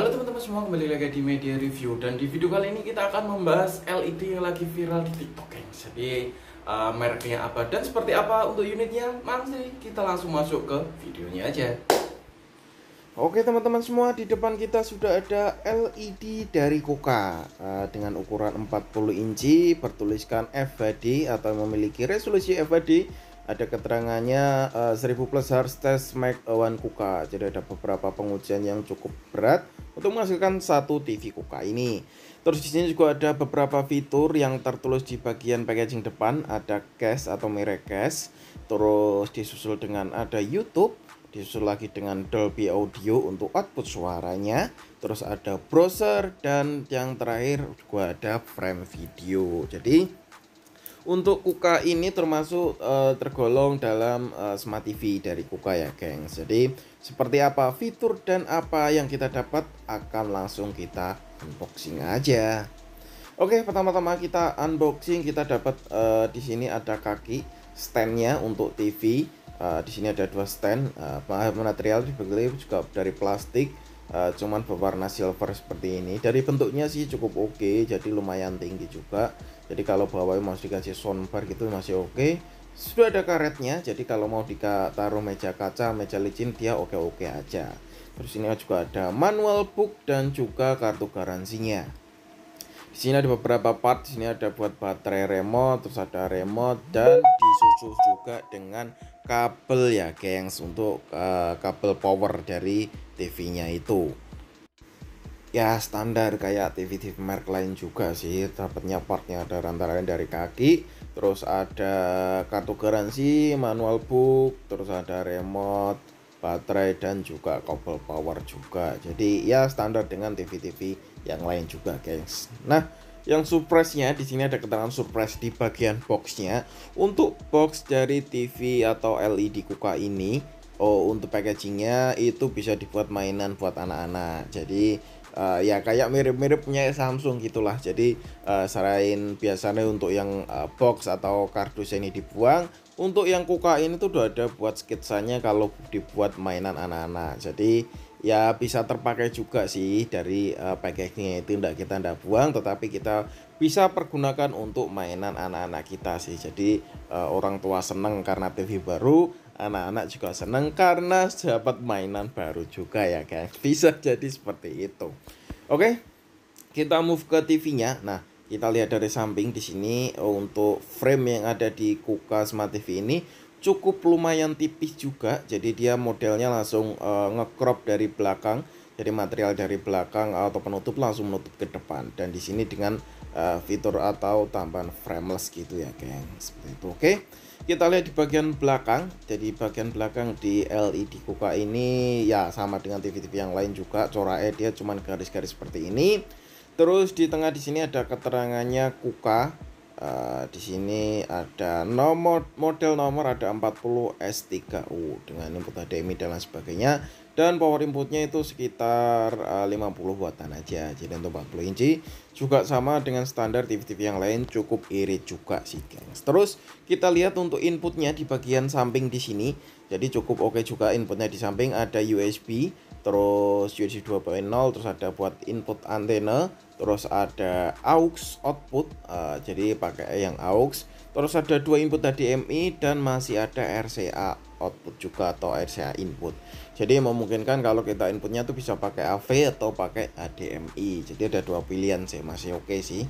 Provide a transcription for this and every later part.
Halo teman-teman semua, kembali lagi di Media Review. Dan di video kali ini kita akan membahas LED yang lagi viral di TikTok, guys. Jadi mereknya apa dan seperti apa untuk unitnya, mari kita langsung masuk ke videonya aja. Oke teman-teman semua, di depan kita sudah ada LED dari Kuka dengan ukuran 40 inci, bertuliskan FHD atau memiliki resolusi FHD. Ada keterangannya 1000 plus Hz test Mac One Kuka. Jadi ada beberapa pengujian yang cukup berat untuk menghasilkan satu TV Kuka ini. Terus di sini juga ada beberapa fitur yang tertulis di bagian packaging depan. Ada case atau merek case. Terus disusul dengan ada YouTube. Disusul lagi dengan Dolby Audio untuk output suaranya. Terus ada browser dan yang terakhir juga ada frame video. Jadi untuk Kuka ini termasuk tergolong dalam Smart TV dari Kuka ya gengs. Jadi seperti apa fitur dan apa yang kita dapat akan langsung kita unboxing aja. Oke, pertama-tama kita unboxing, kita dapat di sini ada kaki standnya untuk TV. Di sini ada dua stand, material dibeli juga dari plastik, cuman berwarna silver seperti ini. Dari bentuknya sih cukup oke, jadi lumayan tinggi juga. Jadi kalau bawahnya mau dikasih soundbar gitu masih oke. Sudah ada karetnya, jadi kalau mau ditaruh meja kaca, meja licin dia oke-oke aja. Terus ini juga ada manual book dan juga kartu garansinya. Di sini ada beberapa part, di sini ada buat baterai remote, terus ada remote dan disusul juga dengan kabel ya gengs untuk kabel power dari TV-nya itu. Ya standar kayak TV-TV merek lain juga sih, dapatnya partnya ada antara lain dari kaki, terus ada kartu garansi, manual book, terus ada remote, baterai dan juga kabel power juga. Jadi ya standar dengan TV-TV yang lain juga guys. Nah yang surprise-nya di sini ada keterangan surprise di bagian boxnya. Untuk box dari TV atau LED Kuka ini, untuk packagingnya itu bisa dibuat mainan buat anak-anak. Jadi ya kayak mirip-mirip punya Samsung gitulah. Jadi selain biasanya untuk yang box atau kardus ini dibuang, untuk yang Kuka ini tuh udah ada buat skitsanya kalau dibuat mainan anak-anak. Jadi ya bisa terpakai juga sih dari packagingnya itu, kita ndak buang, tetapi kita bisa pergunakan untuk mainan anak-anak kita sih. Jadi orang tua seneng karena TV baru, anak-anak juga seneng karena dapat mainan baru juga ya guys. Bisa jadi seperti itu. Oke, kita move ke TV-nya. Nah, kita lihat dari samping di sini untuk frame yang ada di Kuka Smart TV ini cukup lumayan tipis juga. Jadi dia modelnya langsung ngecrop dari belakang. Jadi material dari belakang atau penutup langsung menutup ke depan. Dan di sini dengan fitur atau tambahan frameless gitu ya, geng. Seperti itu. Oke. Kita lihat di bagian belakang. Jadi bagian belakang di LED Kuka ini ya sama dengan TV-TV yang lain juga. Coraknya dia cuman garis-garis seperti ini. Terus di tengah di sini ada keterangannya Kuka. Di sini ada model nomor ada 40 S3U dengan input HDMI dan lain sebagainya, dan power inputnya itu sekitar 50 wattan aja. Jadi untuk 40 inci juga sama dengan standar TV-TV yang lain, cukup irit juga sih guys. Terus kita lihat untuk inputnya di bagian samping di sini. Jadi cukup oke juga inputnya di samping, ada USB, terus USB 2.0, terus ada buat input antena, terus ada aux output, jadi pakai yang aux, terus ada dua input HDMI dan masih ada RCA output juga atau RCA input. Jadi memungkinkan kalau kita inputnya tuh bisa pakai AV atau pakai HDMI. Jadi ada dua pilihan sih, masih oke sih.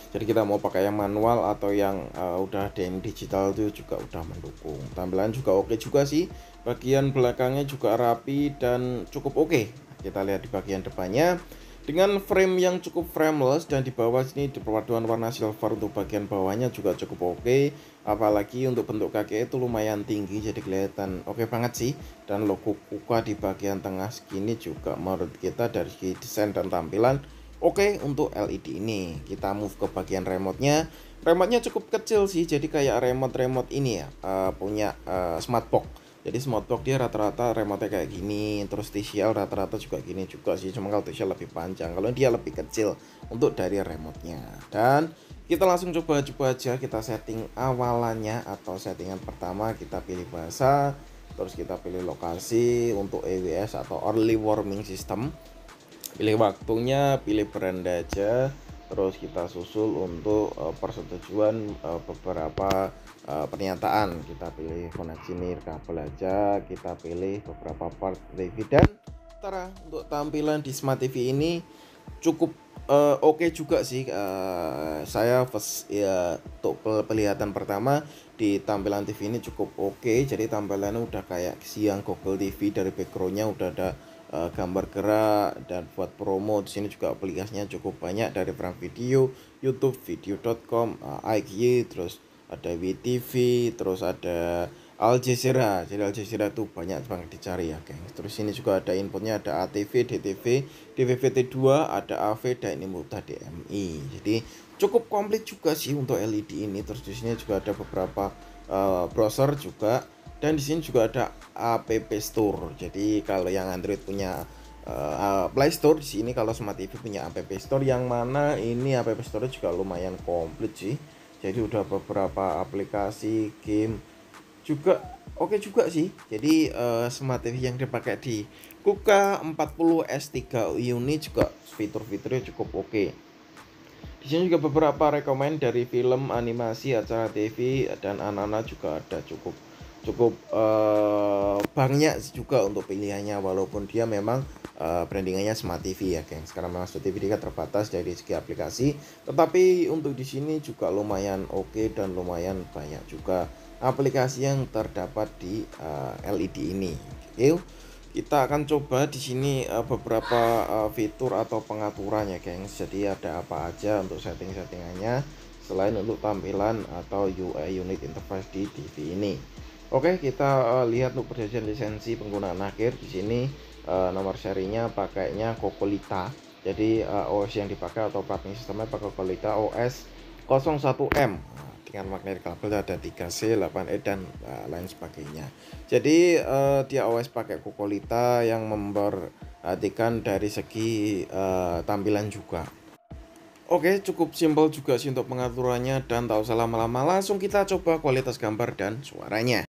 Jadi kita mau pakai yang manual atau yang udah HDMI digital itu juga udah mendukung. Tampilan juga oke juga sih. Bagian belakangnya juga rapi dan cukup oke. Kita lihat di bagian depannya dengan frame yang cukup frameless, dan di bawah sini di perpaduan warna silver untuk bagian bawahnya juga cukup oke. Apalagi untuk bentuk kaki itu lumayan tinggi, jadi kelihatan oke banget sih. Dan logo Kuka di bagian tengah segini juga menurut kita dari segi desain dan tampilan oke untuk LED ini. Kita move ke bagian remote-nya. Remote-nya cukup kecil sih, jadi kayak remote ini ya, punya smart box. Jadi smart box dia rata-rata remote-nya kayak gini. Terus TCL rata-rata juga gini juga sih, cuma kalau TCL lebih panjang, kalau dia lebih kecil untuk dari remote-nya. Dan kita langsung coba aja, kita setting awalannya atau settingan pertama, kita pilih bahasa, terus kita pilih lokasi untuk EWS atau early warming system. Pilih waktunya, pilih brand aja, terus kita susul untuk persetujuan beberapa pernyataan. Kita pilih koneksi nirkabel aja, kita pilih beberapa part TV, dan Tara untuk tampilan di Smart TV ini cukup oke juga sih. Saya ya untuk penglihatan pertama di tampilan TV ini cukup oke. Jadi tampilannya udah kayak siang Google TV, dari backgroundnya udah ada gambar gerak, dan buat promo di sini juga aplikasinya cukup banyak, dari Prime Video, YouTube, video.com, iQIYI, terus ada WTV, terus ada Al Jazeera. Jadi Al Jazeera tuh banyak banget dicari ya, geng. Terus ini juga ada inputnya, ada ATV, DTV, DVB-T2, ada AV, dan ini Multa DMI. Jadi cukup komplit juga sih untuk LED ini. Terus di sini juga ada beberapa browser juga, dan di sini juga ada App Store. Jadi kalau yang Android punya Play Store, di sini kalau Smart TV punya App Store, yang mana ini App Store juga lumayan komplit sih. Jadi udah beberapa aplikasi game juga oke juga sih. Jadi Smart TV yang dipakai di Kuka 40S3 ini juga fitur-fiturnya cukup oke. Di sini juga beberapa rekomend dari film, animasi, acara TV, dan anak-anak juga ada cukup cukup banyak juga untuk pilihannya, walaupun dia memang brandingannya Smart TV ya, geng. Sekarang memang Smart TV dia terbatas dari segi aplikasi, tetapi untuk di sini juga lumayan oke dan lumayan banyak juga aplikasi yang terdapat di LED ini. Oke, kita akan coba di sini beberapa fitur atau pengaturannya, geng. Jadi ada apa aja untuk setting-settingannya selain untuk tampilan atau UI unit interface di TV ini. Oke, kita lihat untuk perjanjian lisensi penggunaan akhir. Di sini nomor serinya pakainya Cocolita. Jadi OS yang dipakai atau operating sistemnya pakai Cocolita OS 01M. Dengan magnetic kabel ada 3C, 8E, dan lain sebagainya. Jadi dia OS pakai Cocolita yang memperhatikan dari segi tampilan juga. Oke, cukup simpel juga sih untuk pengaturannya, dan tak usah lama-lama, langsung kita coba kualitas gambar dan suaranya.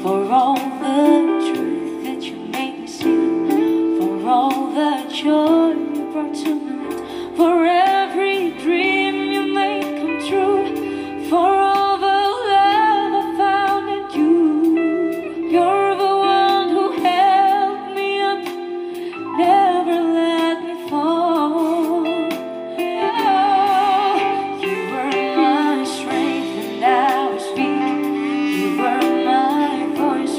For all the truth that you made me see, for all the joy you brought to me, for every dream you made come true, for all the love I found in you. You're the one who held me up, never let me fall. Oh, you were my strength and I was weak. You were my voice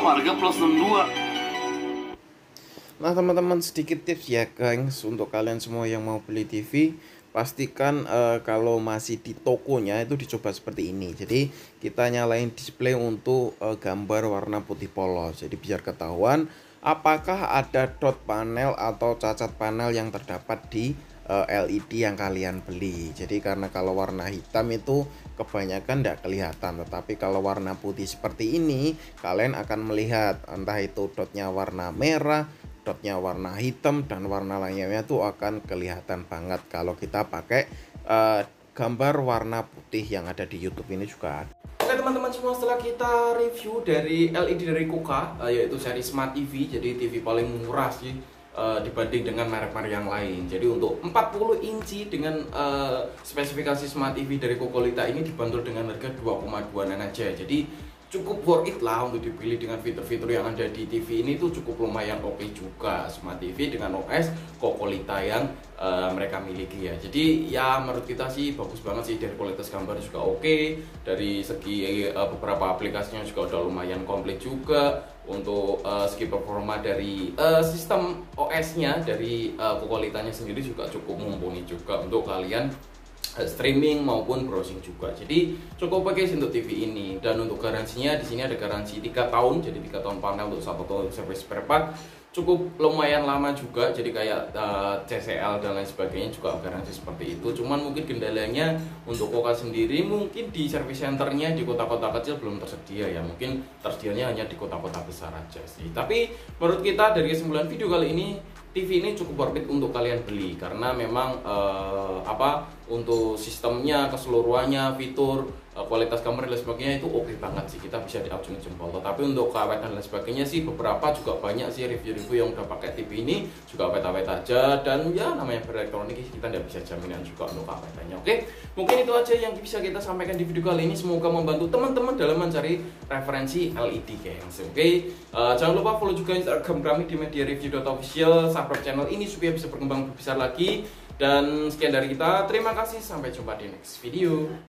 Warga plus 62. Nah teman-teman, sedikit tips ya guys untuk kalian semua yang mau beli TV, pastikan kalau masih di tokonya itu dicoba seperti ini. Jadi kita nyalain display untuk gambar warna putih polos, jadi biar ketahuan apakah ada dot panel atau cacat panel yang terdapat di LED yang kalian beli. Jadi karena kalau warna hitam itu kebanyakan tidak kelihatan, tetapi kalau warna putih seperti ini kalian akan melihat entah itu dotnya warna merah, dotnya warna hitam, dan warna lainnya itu akan kelihatan banget kalau kita pakai gambar warna putih yang ada di YouTube ini juga ada. Oke teman-teman semua, setelah kita review dari LED dari Kuka, yaitu seri Smart TV, jadi TV paling murah sih dibanding dengan merek-merek yang lain. Jadi untuk 40 inci dengan spesifikasi Smart TV dari Kokolita ini dibanderol dengan harga 2,2an aja. Jadi cukup worth it lah untuk dipilih dengan fitur-fitur yang ada di TV ini tuh cukup lumayan oke juga. Smart TV dengan OS Kokolita yang mereka miliki ya. Jadi ya menurut kita sih bagus banget sih, dari kualitas gambar juga oke, dari segi beberapa aplikasinya juga udah lumayan komplit juga. Untuk segi performa dari sistem OS-nya dari Kokolitanya sendiri juga cukup mumpuni juga untuk kalian streaming maupun browsing juga. Jadi cukup pakai untuk TV ini. Dan untuk garansinya di sini ada garansi 3 tahun, jadi 3 tahun panel untuk 1 tahun service spare part. Cukup lumayan lama juga, jadi kayak CCL dan lain sebagainya juga garansi seperti itu. Cuman mungkin kendalanya untuk Koka sendiri mungkin di service centernya di kota-kota kecil belum tersedia ya. Mungkin tersedianya hanya di kota-kota besar aja sih. Tapi menurut kita dari kesimpulan video kali ini, TV ini cukup worth it untuk kalian beli karena memang untuk sistemnya, keseluruhannya, fitur, kualitas gambar dan sebagainya itu oke banget sih, kita bisa diacungi jempol. Tapi untuk keawetan dan sebagainya sih beberapa juga banyak sih review-review yang udah pakai TV ini juga awet-awet aja, dan ya namanya berelektronik kita tidak bisa jaminan juga untuk keawetannya. Oke, mungkin itu aja yang bisa kita sampaikan di video kali ini. Semoga membantu teman-teman dalam mencari referensi LED gengs. Oke, jangan lupa follow juga Instagram kami di mediareview.official, subscribe channel ini supaya bisa berkembang lebih besar lagi. Dan sekian dari kita, terima kasih, sampai jumpa di next video.